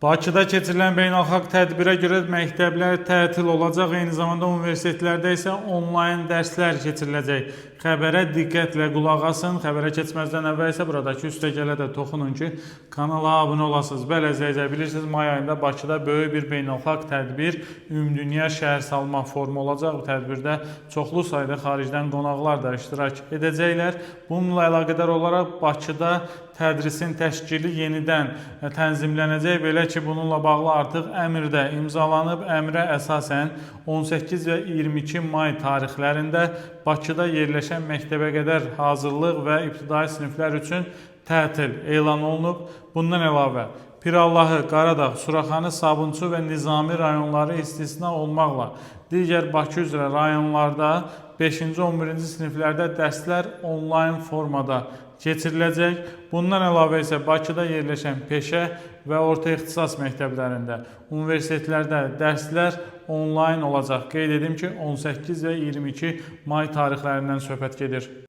Bakıda keçirilən beynəlxalq tədbirə görə məktəblər tətil olacaq, eyni zamanda universitetlərdə isə onlayn dərslər keçiriləcək. Xəbərə diqqətlə qulaq asın. Xəbərə keçməzdən əvvəl isə buradakı üstəgələ də toxunun ki, kanala abunə olasınız. Bəli, əzizlər, bilirsiniz, may ayında Bakıda böyük bir beynəlxalq tədbir, Ümumdünya şəhər salma forumu olacaq. Bu tədbirdə çoxlu sayda xaricdən qonaqlar da iştirak edəcəklər. Bununla əlaqədar olaraq Bakıda tədrisin təşkili yenidən tənzimlənəcək. Belə ki, bununla bağlı artıq əmr də imzalanıb. Əmrə əsasən 18 və 22 may tarixlərində Bakıda yerləşən məktəbə qədər hazırlıq və ibtidai siniflər üçün tətil elan olunub. Bundan əlavə Pirallahı, Qaradağ, Suraxanı, Sabunçu və Nizami rayonları istisna olmaqla digər Bakı üzrə rayonlarda 5-ci, 11-ci siniflərdə dərslər onlayn formada keçiriləcək. Bundan əlavə isə Bakıda yerləşən peşə və orta ixtisas məktəblərində, universitetlərdə dərslər onlayn olacaq. Qeyd edim ki, 18 və 22 may tarixlərindən söhbət gedir.